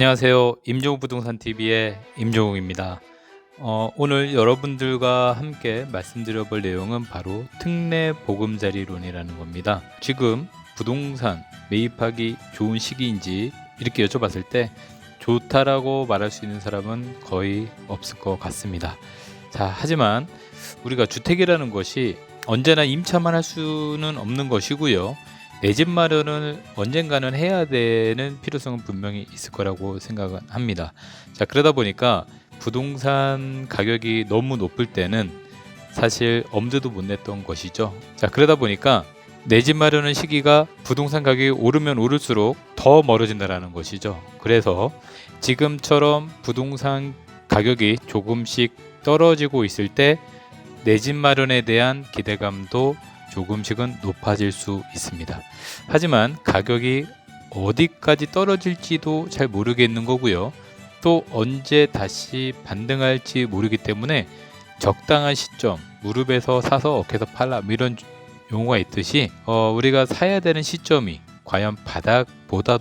안녕하세요. 임종욱 부동산 TV의 임종욱입니다. 오늘 여러분들과 함께 말씀드려 볼 내용은 바로 특례 보금자리론이라는 겁니다. 지금 부동산 매입하기 좋은 시기인지 이렇게 여쭤봤을 때 좋다라고 말할 수 있는 사람은 거의 없을 것 같습니다. 자, 하지만 우리가 주택이라는 것이 언제나 임차만 할 수는 없는 것이고요. 내 집 마련을 언젠가는 해야 되는 필요성은 분명히 있을 거라고 생각은 합니다. 자, 그러다 보니까 부동산 가격이 너무 높을 때는 사실 엄두도 못 냈던 것이죠. 자, 그러다 보니까 내 집 마련의 시기가 부동산 가격이 오르면 오를수록 더 멀어진다는 것이죠. 그래서 지금처럼 부동산 가격이 조금씩 떨어지고 있을 때 내 집 마련에 대한 기대감도 조금씩은 높아질 수 있습니다. 하지만 가격이 어디까지 떨어질지도 잘 모르겠는 거고요. 또 언제 다시 반등할지 모르기 때문에 적당한 시점, 무릎에서 사서 어깨에서 팔라 이런 용어가 있듯이 우리가 사야 되는 시점이 과연 바닥보다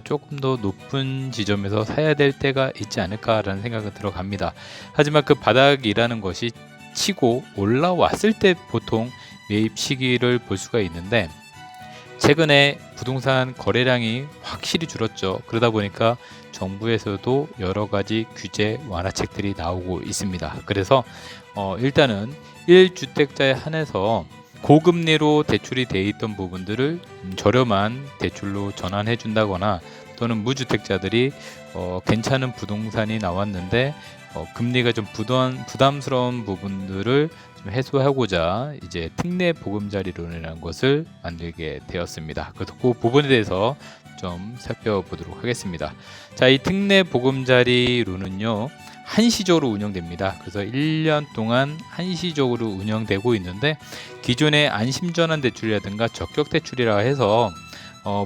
조금 더 높은 지점에서 사야 될 때가 있지 않을까라는 생각이 들어갑니다. 하지만 그 바닥이라는 것이 치고 올라왔을 때 보통 매입 시기를 볼 수가 있는데, 최근에 부동산 거래량이 확실히 줄었죠. 그러다 보니까 정부에서도 여러 가지 규제 완화책들이 나오고 있습니다. 그래서 일단은 1주택자에 한해서 고금리로 대출이 돼 있던 부분들을 저렴한 대출로 전환해 준다거나, 또는 무주택자들이 괜찮은 부동산이 나왔는데 금리가 좀 부담스러운 부분들을 좀 해소하고자 이제 특례 보금자리론이라는 것을 만들게 되었습니다. 그래서 그 부분에 대해서 좀 살펴보도록 하겠습니다. 자, 이 특례 보금자리론은요, 한시적으로 운영됩니다. 그래서 1년 동안 한시적으로 운영되고 있는데, 기존의 안심전환 대출이라든가 적격 대출이라 해서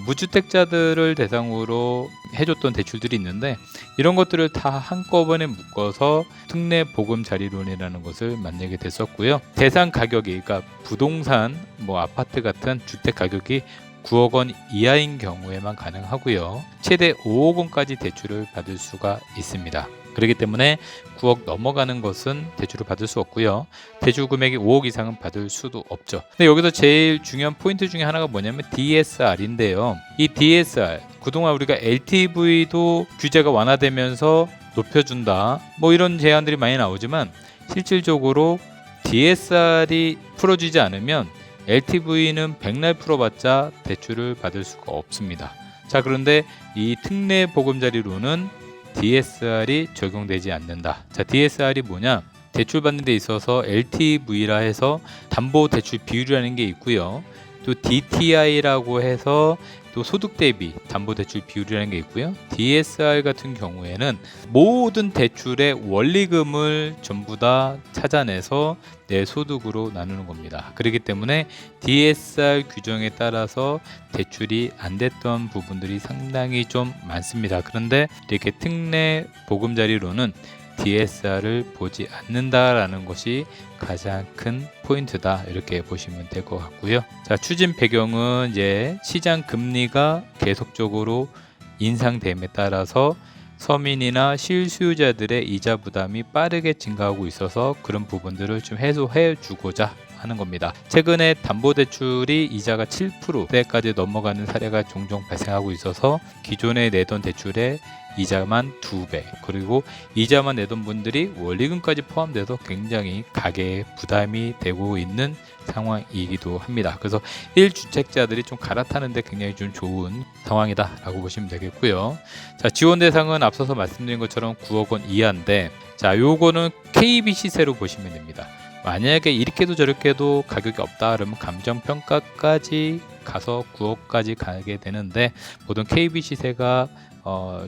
무주택자들을 대상으로 해줬던 대출들이 있는데, 이런 것들을 다 한꺼번에 묶어서 특례 보금자리론이라는 것을 만들게 됐었고요. 대상 가격이, 그러니까 부동산, 아파트 같은 주택 가격이 9억 원 이하인 경우에만 가능하고요. 최대 5억 원까지 대출을 받을 수가 있습니다. 그렇기 때문에 9억 넘어가는 것은 대출을 받을 수 없고요. 대출 금액이 5억 이상은 받을 수도 없죠. 근데 여기서 제일 중요한 포인트 중에 하나가 뭐냐면 DSR인데요. 이 DSR, 그동안 우리가 LTV도 규제가 완화되면서 높여준다, 이런 제안들이 많이 나오지만, 실질적으로 DSR이 풀어지지 않으면 LTV는 백날 풀어봤자 대출을 받을 수가 없습니다. 자, 그런데 이 특례 보금자리론은 DSR이 적용되지 않는다. 자, DSR이 뭐냐? 대출 받는 데 있어서 LTV라 해서 담보 대출 비율이라는 게 있고요. 또 DTI라고 해서 또 소득 대비 담보 대출 비율이라는 게 있고요. DSR 같은 경우에는 모든 대출의 원리금을 전부 다 찾아내서 내 소득으로 나누는 겁니다. 그렇기 때문에 DSR 규정에 따라서 대출이 안 됐던 부분들이 상당히 좀 많습니다. 그런데 이렇게 특례 보금자리론은 DSR을 보지 않는다라는 것이 가장 큰 포인트다, 이렇게 보시면 될 것 같고요. 자, 추진 배경은 이제 시장 금리가 계속적으로 인상됨에 따라서 서민이나 실수요자들의 이자 부담이 빠르게 증가하고 있어서 그런 부분들을 좀 해소해 주고자 하는 겁니다. 최근에 담보대출이 이자가 7%대까지 넘어가는 사례가 종종 발생하고 있어서 기존에 내던 대출의 이자만 2배, 그리고 이자만 내던 분들이 원리금까지 포함돼서 굉장히 가계에 부담이 되고 있는 상황이기도 합니다. 그래서 1주택자들이 좀 갈아타는데 굉장히 좀 좋은 상황이다 라고 보시면 되겠고요. 자, 지원 대상은 앞서서 말씀드린 것처럼 9억 원 이하인데, 자, 요거는 KB 시세로 보시면 됩니다. 만약에 이렇게도 저렇게도 가격이 없다 그러면 감정평가까지 가서 9억까지 가게 되는데, 보통 KB 시세가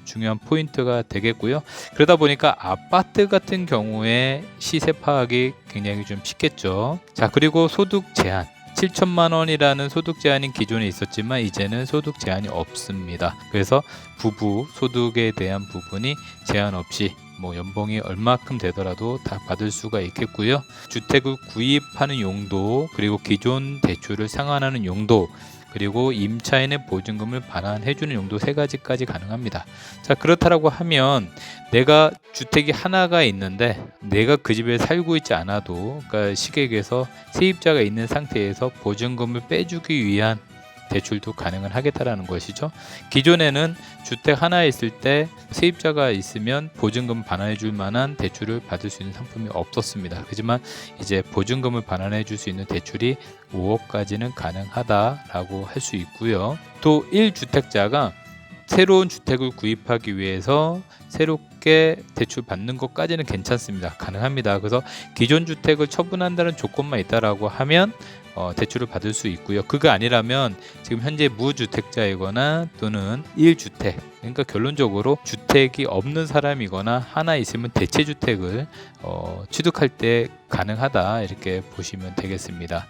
중요한 포인트가 되겠고요. 그러다 보니까 아파트 같은 경우에 시세 파악이 굉장히 좀 쉽겠죠. 자, 그리고 소득 제한, 7천만 원이라는 소득 제한이 기존에 있었지만 이제는 소득 제한이 없습니다. 그래서 부부 소득에 대한 부분이 제한 없이 연봉이 얼마큼 되더라도 다 받을 수가 있겠고요. 주택을 구입하는 용도, 그리고 기존 대출을 상환하는 용도, 그리고 임차인의 보증금을 반환해주는 용도 3가지까지 가능합니다. 자, 그렇다라고 하면 내가 주택이 하나가 있는데 내가 그 집에 살고 있지 않아도, 그러니까 시객에서 세입자가 있는 상태에서 보증금을 빼주기 위한 대출도 가능은 하겠다라는 것이죠. 기존에는 주택 하나에 있을 때 세입자가 있으면 보증금 반환해 줄 만한 대출을 받을 수 있는 상품이 없었습니다. 하지만 이제 보증금을 반환해 줄 수 있는 대출이 5억까지는 가능하다라고 할 수 있고요. 또 1주택자가 새로운 주택을 구입하기 위해서 새롭게 대출 받는 것까지는 괜찮습니다. 가능합니다. 그래서 기존 주택을 처분한다는 조건만 있다라고 하면 대출을 받을 수 있고요. 그거 아니라면 지금 현재 무주택자이거나 또는 1주택, 그러니까 결론적으로 주택이 없는 사람이거나 하나 있으면 대체주택을 취득할 때 가능하다, 이렇게 보시면 되겠습니다.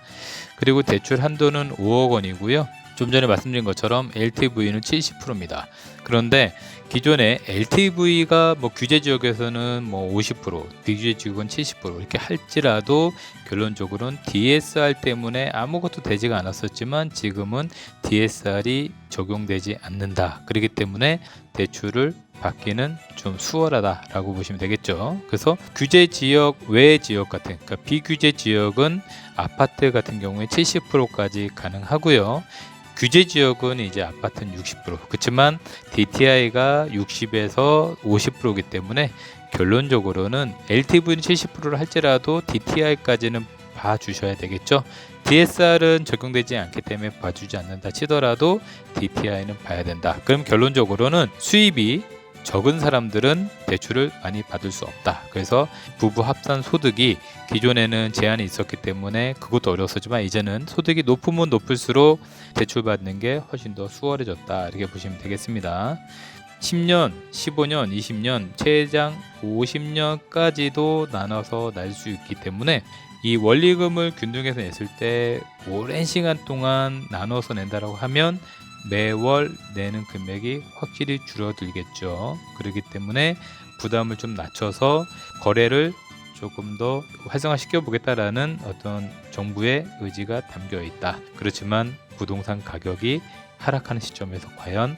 그리고 대출 한도는 5억 원이고요. 좀 전에 말씀드린 것처럼 LTV는 70%입니다. 그런데 기존에 LTV가 규제 지역에서는 50%, 비규제 지역은 70% 이렇게 할지라도 결론적으로는 DSR 때문에 아무것도 되지가 않았었지만 지금은 DSR이 적용되지 않는다. 그렇기 때문에 대출을 받기는 좀 수월하다라고 보시면 되겠죠. 그래서 규제 지역 외 지역 같은, 그러니까 비규제 지역은 아파트 같은 경우에 70%까지 가능하고요. 규제 지역은 이제 아파트는 60%. 그렇지만 DTI가 60에서 50%이기 때문에 결론적으로는 LTV는 70%를 할지라도 DTI까지는 봐주셔야 되겠죠. DSR은 적용되지 않기 때문에 봐주지 않는다 치더라도 DTI는 봐야 된다. 그럼 결론적으로는 수입이 적은 사람들은 대출을 많이 받을 수 없다. 그래서 부부 합산 소득이 기존에는 제한이 있었기 때문에 그것도 어려웠었지만 이제는 소득이 높으면 높을수록 대출 받는 게 훨씬 더 수월해졌다, 이렇게 보시면 되겠습니다. 10년, 15년, 20년, 최장 50년까지도 나눠서 날 수 있기 때문에 이 원리금을 균등해서 냈을 때 오랜 시간 동안 나눠서 낸다라고 하면 매월 내는 금액이 확실히 줄어들겠죠. 그렇기 때문에 부담을 좀 낮춰서 거래를 조금 더 활성화시켜 보겠다라는 어떤 정부의 의지가 담겨 있다. 그렇지만 부동산 가격이 하락하는 시점에서 과연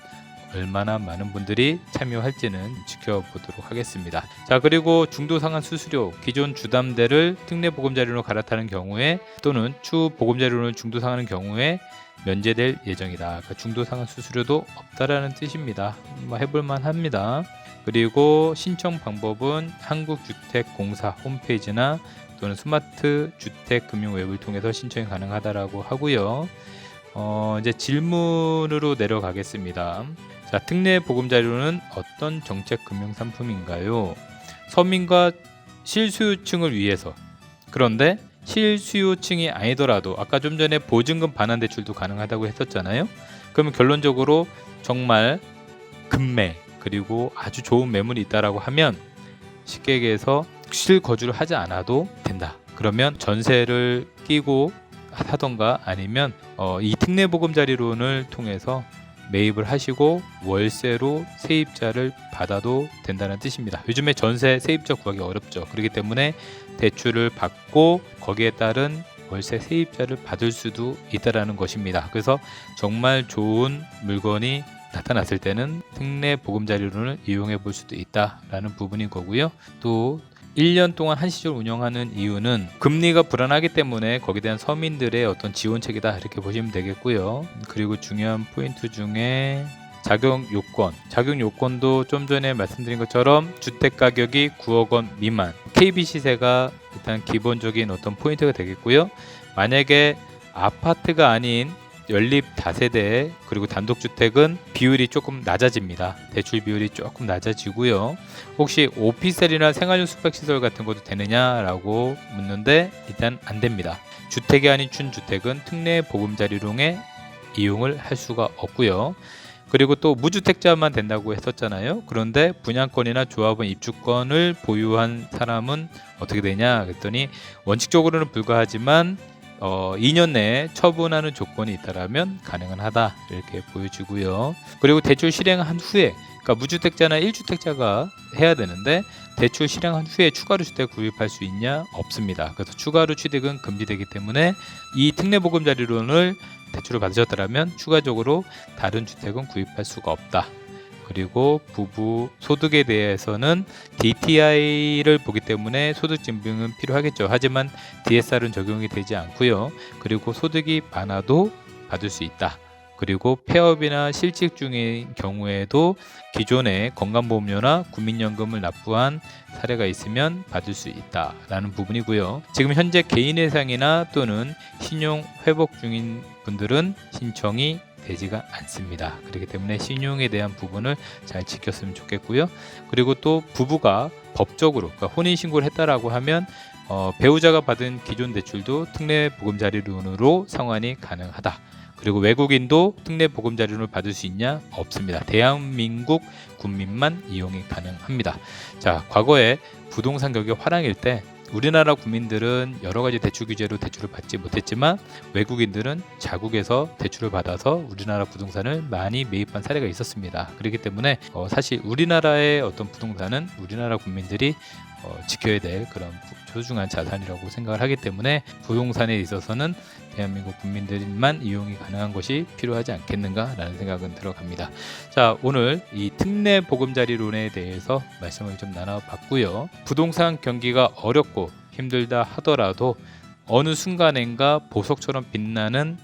얼마나 많은 분들이 참여할지는 지켜보도록 하겠습니다. 자, 그리고 중도상환 수수료, 기존 주담대를 특례보금자리론으로 갈아타는 경우에 또는 추보금자리론을 중도상환하는 경우에 면제될 예정이다. 그러니까 중도상환 수수료도 없다라는 뜻입니다. 해볼만 합니다. 그리고 신청 방법은 한국주택공사 홈페이지나 또는 스마트 주택금융 웹을 통해서 신청이 가능하다라고 하고요. 이제 질문으로 내려가겠습니다. 자, 특례보금자리론은 어떤 정책 금융 상품인가요? 서민과 실수요층을 위해서. 그런데 실수요층이 아니더라도 아까 좀 전에 보증금 반환 대출도 가능하다고 했었잖아요. 그러면 결론적으로 정말 급매 그리고 아주 좋은 매물이 있다라고 하면 쉽게 얘기해서 실거주를 하지 않아도 된다. 그러면 전세를 끼고 하던가 아니면 이 특례보금자리론을 통해서 매입을 하시고 월세로 세입자를 받아도 된다는 뜻입니다. 요즘에 전세 세입자 구하기 어렵죠. 그렇기 때문에 대출을 받고 거기에 따른 월세 세입자를 받을 수도 있다라는 것입니다. 그래서 정말 좋은 물건이 나타났을 때는 특례보금자리론을 이용해 볼 수도 있다라는 부분인 거고요. 또 1년 동안 한시적으로 운영하는 이유는 금리가 불안하기 때문에 거기에 대한 서민들의 어떤 지원책이다, 이렇게 보시면 되겠고요. 그리고 중요한 포인트 중에 자격 요건, 자격 요건도 좀 전에 말씀드린 것처럼 주택 가격이 9억 원 미만, KB 시세가 일단 기본적인 어떤 포인트가 되겠고요. 만약에 아파트가 아닌 연립 다세대 그리고 단독주택은 비율이 조금 낮아집니다. 대출 비율이 조금 낮아지고요. 혹시 오피스텔이나 생활용 숙박시설 같은 것도 되느냐라고 묻는데 일단 안 됩니다. 주택이 아닌 준주택은 특례보금자리론에 이용을 할 수가 없고요. 그리고 또 무주택자만 된다고 했었잖아요. 그런데 분양권이나 조합원 입주권을 보유한 사람은 어떻게 되냐 그랬더니 원칙적으로는 불가하지만 2년 내에 처분하는 조건이 있다라면 가능은 하다, 이렇게 보여지고요. 그리고 대출 실행한 후에, 그러니까 무주택자나 1주택자가 해야 되는데 대출 실행한 후에 추가로 주택 구입할 수 있냐? 없습니다. 그래서 추가로 취득은 금지되기 때문에 이 특례보금자리론을 대출을 받으셨더라면 추가적으로 다른 주택은 구입할 수가 없다. 그리고 부부 소득에 대해서는 DTI를 보기 때문에 소득 증빙은 필요하겠죠. 하지만 DSR은 적용이 되지 않고요. 그리고 소득이 많아도 받을 수 있다. 그리고 폐업이나 실직 중인 경우에도 기존에 건강보험료나 국민연금을 납부한 사례가 있으면 받을 수 있다라는 부분이고요. 지금 현재 개인회상이나 또는 신용 회복 중인 분들은 신청이 되지가 않습니다. 그렇기 때문에 신용에 대한 부분을 잘 지켰으면 좋겠고요. 그리고 또 부부가 법적으로 그러니까 혼인신고를 했다라고 하면 배우자가 받은 기존 대출도 특례보금자리론으로 상환이 가능하다. 그리고 외국인도 특례보금자리론을 받을 수 있냐? 없습니다. 대한민국 국민만 이용이 가능합니다. 자, 과거에 부동산 가격이 화랑일 때 우리나라 국민들은 여러 가지 대출 규제로 대출을 받지 못했지만 외국인들은 자국에서 대출을 받아서 우리나라 부동산을 많이 매입한 사례가 있었습니다. 그렇기 때문에 사실 우리나라의 어떤 부동산은 우리나라 국민들이 지켜야 될 그런 소중한 자산이라고 생각을 하기 때문에 부동산에 있어서는 대한민국 국민들만 이용이 가능한 것이 필요하지 않겠는가라는 생각은 들어갑니다. 자, 오늘 이 특례보금자리론에 대해서 말씀을 좀 나눠봤고요. 부동산 경기가 어렵고 힘들다 하더라도 어느 순간인가 보석처럼 빛나는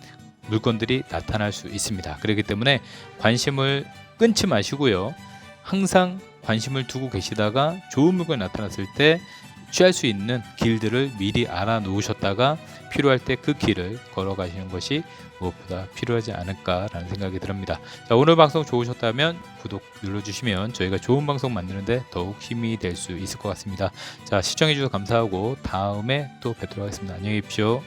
물건들이 나타날 수 있습니다. 그렇기 때문에 관심을 끊지 마시고요. 항상 관심을 두고 계시다가 좋은 물건이 나타났을 때 취할 수 있는 길들을 미리 알아 놓으셨다가 필요할 때 그 길을 걸어가시는 것이 무엇보다 필요하지 않을까라는 생각이 듭니다. 자, 오늘 방송 좋으셨다면 구독 눌러주시면 저희가 좋은 방송 만드는데 더욱 힘이 될 수 있을 것 같습니다. 자, 시청해주셔서 감사하고 다음에 또 뵙도록 하겠습니다. 안녕히 계십시오.